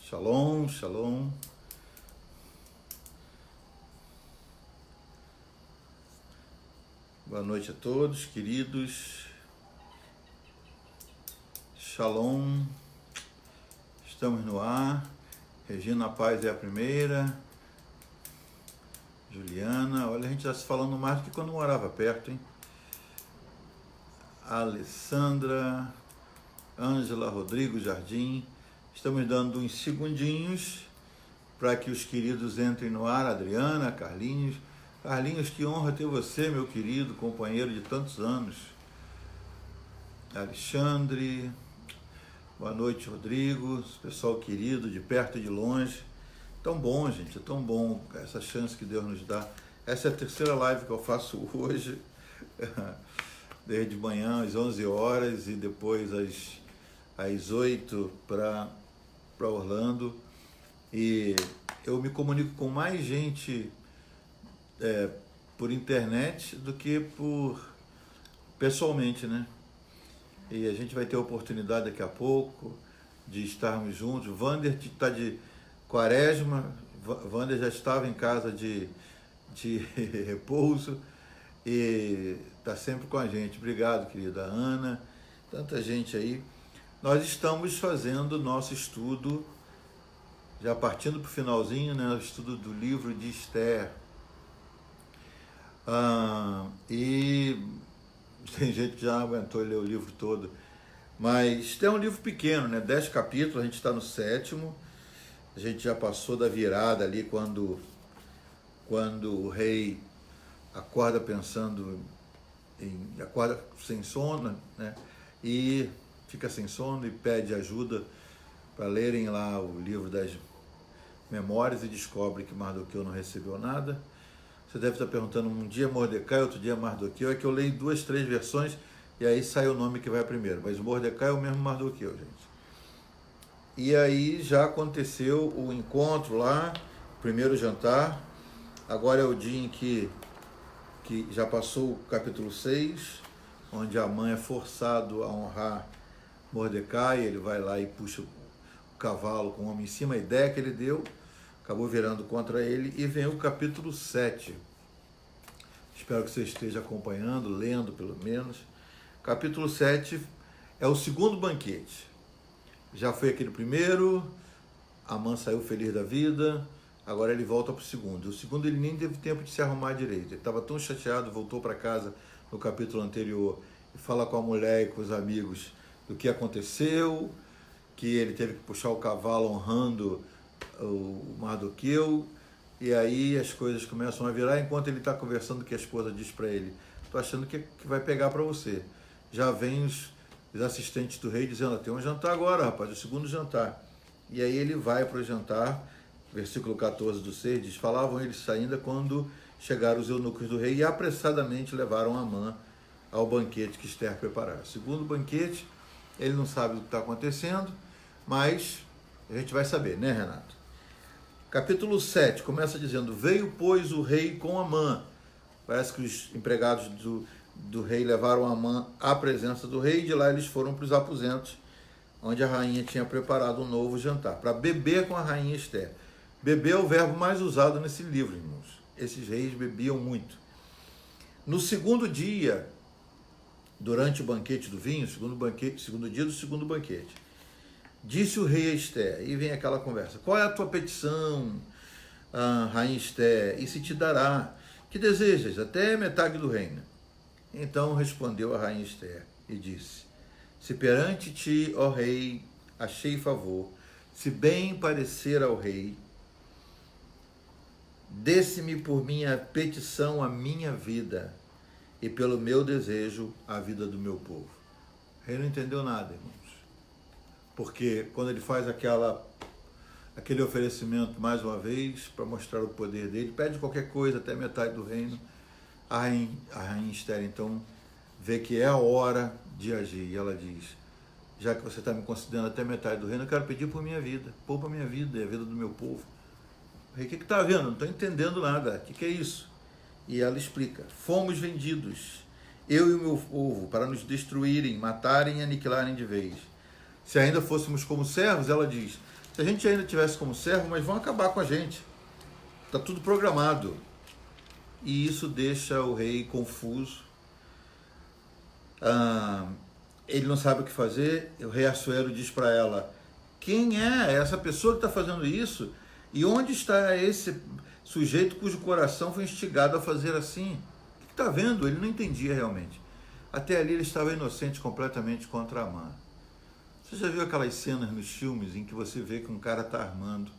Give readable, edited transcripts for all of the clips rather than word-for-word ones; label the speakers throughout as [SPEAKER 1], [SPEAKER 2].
[SPEAKER 1] Shalom, shalom. Boa noite a todos, queridos. Shalom. Estamos no ar. Regina Paz é a primeira. Juliana. Olha, a gente já se falando mais do que quando morava perto, hein? Alessandra. Ângela, Rodrigo, Jardim. Estamos dando uns segundinhos para que os queridos entrem no ar. Adriana, Carlinhos. Carlinhos, que honra ter você, meu querido companheiro de tantos anos. Alexandre. Boa noite, Rodrigo. Pessoal querido, de perto e de longe. Tão bom, gente, é tão bom essa chance que Deus nos dá. Essa é a terceira live que eu faço hoje. Desde manhã às 11 horas e depois às 8 para Orlando, e eu me comunico com mais gente por internet do que pessoalmente, né? E a gente vai ter a oportunidade daqui a pouco de estarmos juntos. Wander está de quaresma, Wander já estava em casa de repouso e está sempre com a gente. Obrigado, querida Ana, tanta gente aí. Nós estamos fazendo nosso estudo, já partindo para o finalzinho, né, o estudo do livro de Esther. E tem gente que já não aguentou ler o livro todo, mas Esther é um livro pequeno, né, 10 capítulos, a gente está no 7º, a gente já passou da virada ali, quando o rei acorda pensando acorda sem sono, né, e fica sem sono e pede ajuda para lerem lá o livro das memórias e descobre que Mardoqueu não recebeu nada. Você deve estar perguntando, um dia Mordecai, outro dia Mardoqueu. É que eu leio 2, 3 versões e aí sai o nome que vai primeiro, mas o Mordecai é o mesmo Mardoqueu, gente. E aí já aconteceu o encontro lá, primeiro jantar. Agora é o dia em que já passou o capítulo 6, onde Amã é forçado a honrar Mordecai. Ele vai lá e puxa o cavalo com o homem em cima. A ideia que ele deu acabou virando contra ele. E vem o capítulo 7. Espero que você esteja acompanhando, lendo pelo menos. Capítulo 7 é o segundo banquete. Já foi aquele primeiro, Amã saiu feliz da vida, agora ele volta para o segundo. O segundo ele nem teve tempo de se arrumar direito. Ele estava tão chateado, voltou para casa no capítulo anterior e fala com a mulher e com os amigos do que aconteceu, que ele teve que puxar o cavalo honrando o Mardoqueu, e aí as coisas começam a virar enquanto ele está conversando, que a esposa diz para ele: "Tô achando que vai pegar para você". Já vem os assistentes do rei dizendo: "Tem um jantar agora, rapaz, o segundo jantar". E aí ele vai para o jantar, versículo 14 do 6 diz: "Falavam eles ainda quando chegaram os eunucos do rei e apressadamente levaram Amã ao banquete que Esther preparara". Segundo banquete, ele não sabe o que está acontecendo, mas a gente vai saber, né, Renato? Capítulo 7 começa dizendo: "Veio, pois, o rei com Amã". Parece que os empregados do rei levaram Amã à presença do rei, e de lá eles foram para os aposentos, onde a rainha tinha preparado um novo jantar, para beber com a rainha Esther. Beber é o verbo mais usado nesse livro, irmãos. Esses reis bebiam muito. No segundo dia, durante o banquete do vinho, segundo dia do segundo banquete, disse o rei a Esther, e vem aquela conversa: "Qual é a tua petição, rainha Esther, e se te dará? Que desejas? Até metade do reino". Então respondeu a rainha Esther e disse: "Se perante ti, ó rei, achei favor, se bem parecer ao rei, desse-me por minha petição a minha vida, e pelo meu desejo a vida do meu povo". O rei não entendeu nada, irmãos. Porque quando ele faz aquele oferecimento mais uma vez, para mostrar o poder dele, pede qualquer coisa até metade do reino, a rainha Esther então vê que é a hora de agir, e ela diz: "Já que você está me considerando até metade do reino, eu quero pedir por minha vida, poupa minha vida e a vida do meu povo". O rei: "O que está vendo? Não estou entendendo nada, o que é isso?". E ela explica: "Fomos vendidos, eu e o meu povo, para nos destruírem, matarem e aniquilarem de vez. Se ainda fôssemos como servos", ela diz, Se a gente ainda tivesse como servo, mas vão acabar com a gente. Está tudo programado. E isso deixa o rei confuso. Ele não sabe o que fazer. O rei Assuero diz para ela: quem é essa pessoa que está fazendo isso? E onde está esse sujeito cujo coração foi instigado a fazer assim? O que está vendo? Ele não entendia realmente. Até ali ele estava inocente completamente contra Amã. Você já viu aquelas cenas nos filmes em que você vê que um cara está armando,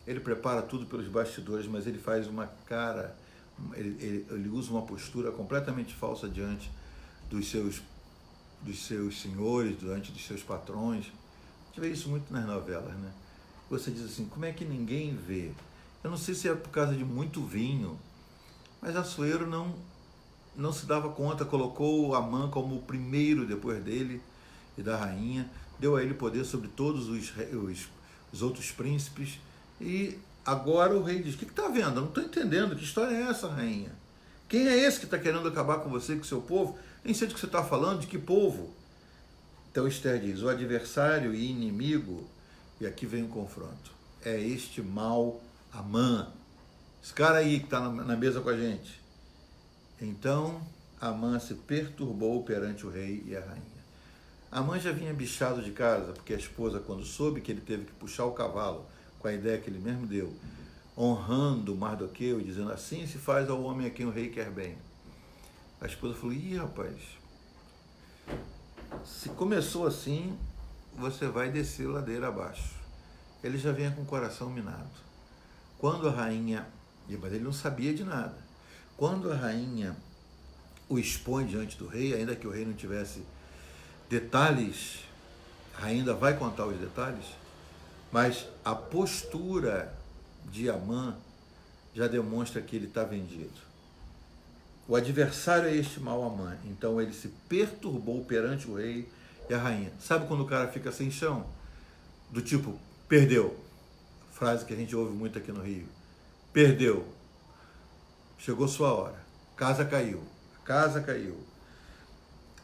[SPEAKER 1] ele prepara tudo pelos bastidores, mas ele faz uma cara, ele usa uma postura completamente falsa diante dos seus senhores, diante dos seus patrões. A gente vê isso muito nas novelas, né? Você diz assim, como é que ninguém vê? Eu não sei se é por causa de muito vinho, mas Assuero não se dava conta, colocou Amã como o primeiro depois dele e da rainha, deu a ele poder sobre todos os outros príncipes, e agora o rei diz: o que está vendo? Eu não estou entendendo, que história é essa, rainha? Quem é esse que está querendo acabar com você, com o seu povo? Nem sei do que você está falando, de que povo? Então Esther diz: o adversário e inimigo, e aqui vem o confronto, é este mau Amã, esse cara aí que está na mesa com a gente. Então Amã se perturbou perante o rei e a rainha. Amã já vinha bichado de casa, porque a esposa, quando soube que ele teve que puxar o cavalo, com a ideia que ele mesmo deu, honrando Mardoqueu e dizendo: assim se faz ao homem a quem o rei quer bem. A esposa falou: ih, rapaz, se começou assim, você vai descer ladeira abaixo. Ele já vinha com o coração minado. Quando a rainha, mas ele não sabia de nada, quando a rainha o expõe diante do rei, ainda que o rei não tivesse detalhes, a rainha ainda vai contar os detalhes, mas a postura de Amã já demonstra que ele está vendido. O adversário é este mau Amã. Então ele se perturbou perante o rei e a rainha. Sabe quando o cara fica sem chão? Do tipo, perdeu. Frase que a gente ouve muito aqui no Rio. Perdeu. Chegou sua hora. Casa caiu. Casa caiu.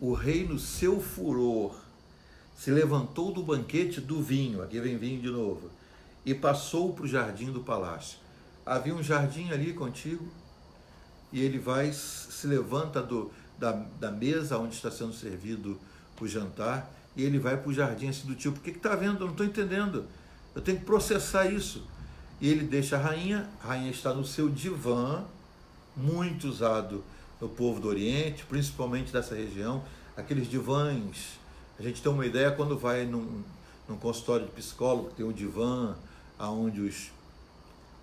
[SPEAKER 1] O rei, no seu furor, se levantou do banquete do vinho, aqui vem vinho de novo, e passou para o jardim do palácio. Havia um jardim ali contigo, e ele vai, se levanta da mesa onde está sendo servido o jantar, e ele vai para o jardim assim do tipo: o que está vendo? Eu não estou entendendo, eu tenho que processar isso. E ele deixa a rainha está no seu divã, muito usado no povo do Oriente, principalmente dessa região, aqueles divãs. A gente tem uma ideia quando vai num consultório de psicólogo, tem um divã onde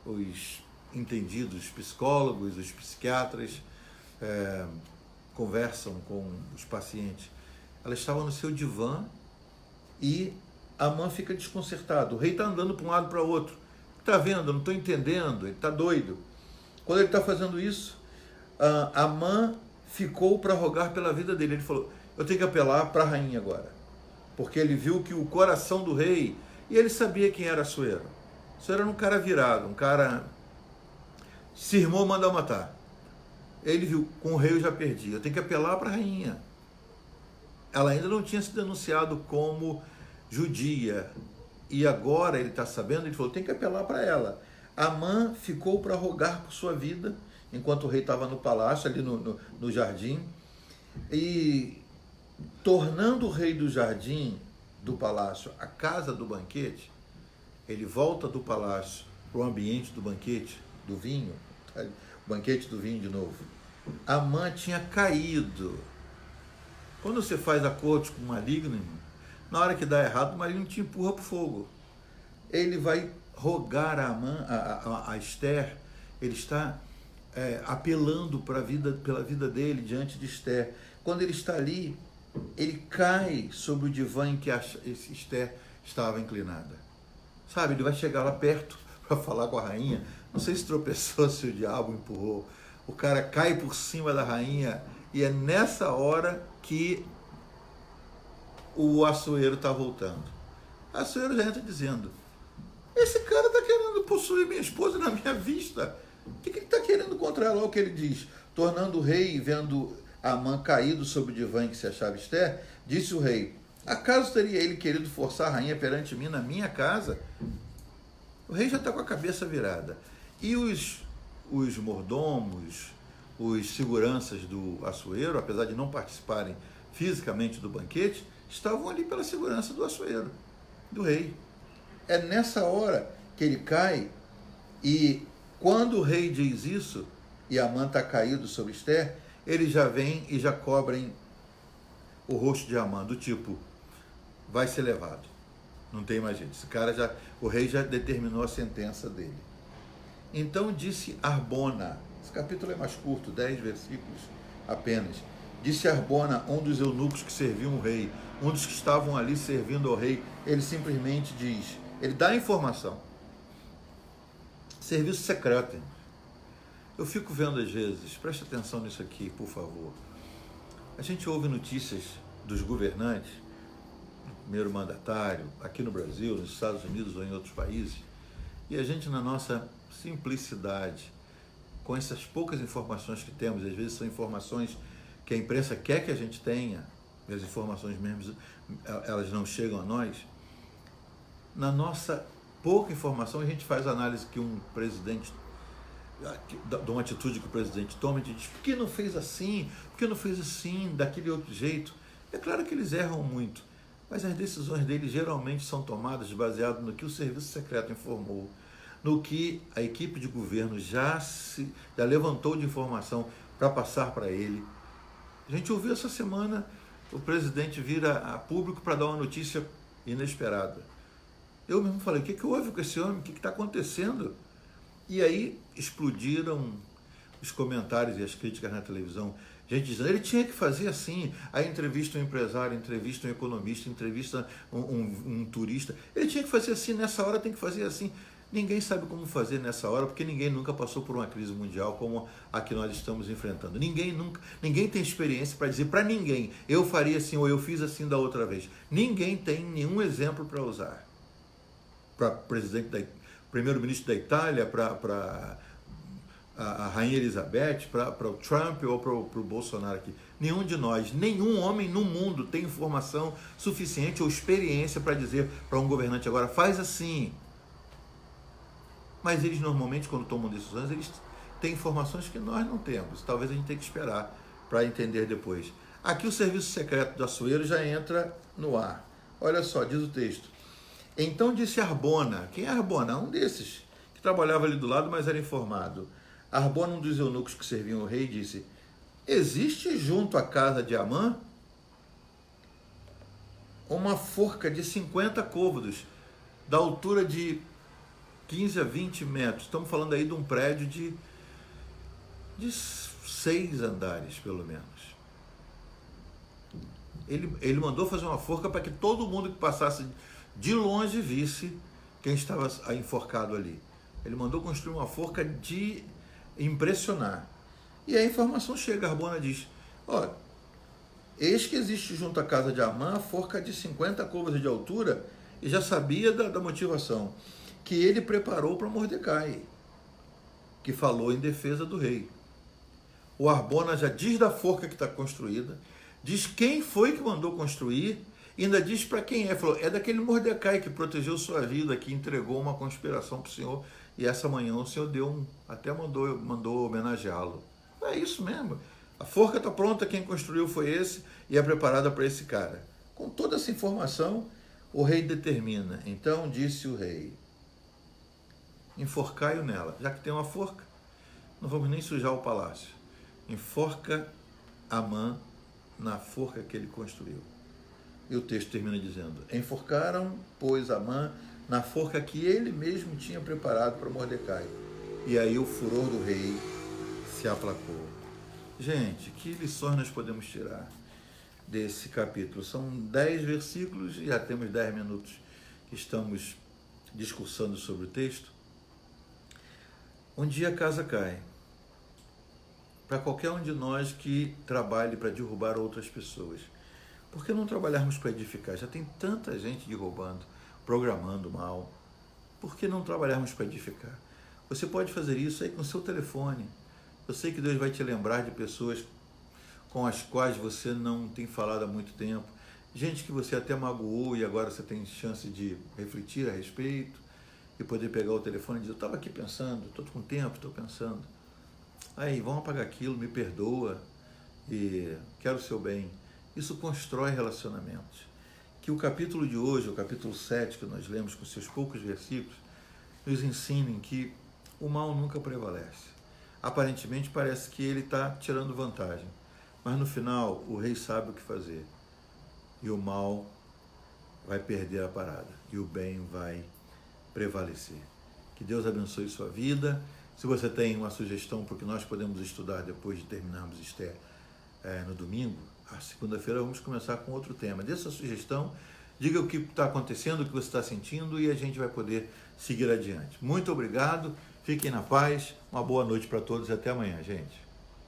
[SPEAKER 1] os entendidos psicólogos, os psiquiatras conversam com os pacientes. Ela estava no seu divã e Amã fica desconcertado. O rei está andando para um lado para o outro. Está vendo? Eu não estou entendendo. Ele está doido. Quando ele está fazendo isso, Amã ficou para rogar pela vida dele. Ele falou: eu tenho que apelar para a rainha agora, porque ele viu que o coração do rei, e ele sabia quem era Assuero. Assuero era um cara virado, um cara cismou mandar matar. Ele viu: com o rei eu já perdi, eu tenho que apelar para a rainha. Ela ainda não tinha se denunciado como judia, e agora ele está sabendo, ele falou: tem que apelar para ela. Amã ficou para rogar por sua vida, enquanto o rei estava no palácio, ali no jardim, e tornando o rei do jardim, do palácio, a casa do banquete, ele volta do palácio para o ambiente do banquete, do vinho, o banquete do vinho de novo. Amã tinha caído. Quando você faz acordos com o maligno, na hora que dá errado, o maligno te empurra para o fogo. Ele vai rogar a Amã, a Esther, ele está apelando pela vida dele diante de Esther. Quando ele está ali, ele cai sobre o divã em que Esther estava inclinada. Sabe, ele vai chegar lá perto para falar com a rainha. Não sei se tropeçou, se o diabo empurrou. O cara cai por cima da rainha, e é nessa hora que o Assuero está voltando. Assuero já entra dizendo: esse cara está querendo possuir minha esposa na minha vista. O que ele está querendo contra ela? Olha o que ele diz. Tornando o rei, vendo Amã caído sobre o divã em que se achava Esther, disse o rei: acaso teria ele querido forçar a rainha perante mim na minha casa? O rei já está com a cabeça virada. E os mordomos, os seguranças do Assuero, apesar de não participarem fisicamente do banquete, estavam ali pela segurança do Assuero, do rei. É nessa hora que ele cai, e quando o rei diz isso, e Amã está caído sobre Esther, eles já vêm e já cobrem o rosto de Amã, do tipo, vai ser levado. Não tem mais jeito. Esse cara já, o rei já determinou a sentença dele. Então disse Harbona, esse capítulo é mais curto, 10 versículos apenas. Disse Harbona, um dos eunucos que serviam o rei, um dos que estavam ali servindo ao rei, ele simplesmente diz, ele dá a informação. Serviço secreto. Eu fico vendo às vezes, preste atenção nisso aqui, por favor. A gente ouve notícias dos governantes, do primeiro mandatário, aqui no Brasil, nos Estados Unidos ou em outros países, e a gente, na nossa simplicidade, com essas poucas informações que temos, às vezes são informações que a imprensa quer que a gente tenha, e as informações mesmo, elas não chegam a nós, na nossa pouca informação, a gente faz a análise que um presidente, de uma atitude que o presidente toma, e diz, por que não fez assim? Por que não fez assim, daquele outro jeito? É claro que eles erram muito, mas as decisões deles geralmente são tomadas baseado no que o serviço secreto informou, no que a equipe de governo já levantou de informação para passar para ele. A gente ouviu essa semana o presidente vir a público para dar uma notícia inesperada. Eu mesmo falei, o que houve com esse homem? O que está acontecendo? E aí explodiram os comentários e as críticas na televisão. Gente dizendo, ele tinha que fazer assim. Aí entrevista um empresário, entrevista um economista, entrevista um turista. Ele tinha que fazer assim, nessa hora tem que fazer assim. Ninguém sabe como fazer nessa hora, porque ninguém nunca passou por uma crise mundial como a que nós estamos enfrentando. Ninguém tem experiência para dizer para ninguém, eu faria assim ou eu fiz assim da outra vez. Ninguém tem nenhum exemplo para usar. Para primeiro-ministro da Itália, para a Rainha Elizabeth, para o Trump ou para o Bolsonaro aqui. Nenhum de nós, nenhum homem no mundo tem informação suficiente ou experiência para dizer para um governante agora, faz assim. Mas eles normalmente, quando tomam decisões, eles têm informações que nós não temos. Talvez a gente tenha que esperar para entender depois. Aqui o serviço secreto do Assuero já entra no ar. Olha só, diz o texto. Então disse Harbona. Quem é Harbona? Um desses, que trabalhava ali do lado, mas era informado. Harbona, um dos eunucos que serviam o rei, disse, existe junto à casa de Amã uma forca de 50 côvados, da altura de 15 a 20 metros. Estamos falando aí de um prédio de 6 andares, pelo menos. Ele mandou fazer uma forca para que todo mundo que passasse de longe visse quem estava enforcado ali. Ele mandou construir uma forca de impressionar. E a informação chega, Harbona diz, ó, eis que existe junto à casa de Amã a forca de 50 côvados de altura, e já sabia da motivação que ele preparou para Mordecai, que falou em defesa do rei. O Harbona já diz da forca que está construída, diz quem foi que mandou construir, e ainda diz para quem é. Falou, é daquele Mordecai que protegeu sua vida, que entregou uma conspiração para o senhor, e essa manhã o senhor até mandou homenageá-lo. É isso mesmo. A forca está pronta, quem construiu foi esse, e é preparada para esse cara. Com toda essa informação, o rei determina. Então disse o rei, enforcai-o nela. Já que tem uma forca, não vamos nem sujar o palácio. Enforca Amã na forca que ele construiu. E o texto termina dizendo, enforcaram, pois, Amã na forca que ele mesmo tinha preparado para Mordecai. E aí o furor do rei se aplacou. Gente, que lições nós podemos tirar desse capítulo? São 10 versículos e já temos 10 minutos que estamos discursando sobre o texto. Um dia a casa cai. Para qualquer um de nós que trabalhe para derrubar outras pessoas. Por que não trabalharmos para edificar? Já tem tanta gente derrubando, programando mal. Por que não trabalharmos para edificar? Você pode fazer isso aí com o seu telefone. Eu sei que Deus vai te lembrar de pessoas com as quais você não tem falado há muito tempo. Gente que você até magoou e agora você tem chance de refletir a respeito. e poder pegar o telefone e dizer, eu estava aqui pensando, estou com tempo, estou pensando. Aí, vamos apagar aquilo, me perdoa e quero o seu bem. Isso constrói relacionamentos. Que o capítulo de hoje, o capítulo 7, que nós lemos com seus poucos versículos, nos ensinem que o mal nunca prevalece. Aparentemente parece que ele está tirando vantagem, mas no final o rei sabe o que fazer e o mal vai perder a parada e o bem vai prevalecer. Que Deus abençoe sua vida. Se você tem uma sugestão para o que nós podemos estudar depois de terminarmos Esther no domingo, a segunda-feira vamos começar com outro tema. Dê sua sugestão, diga o que está acontecendo, o que você está sentindo e a gente vai poder seguir adiante. Muito obrigado, fiquem na paz, uma boa noite para todos e até amanhã, gente.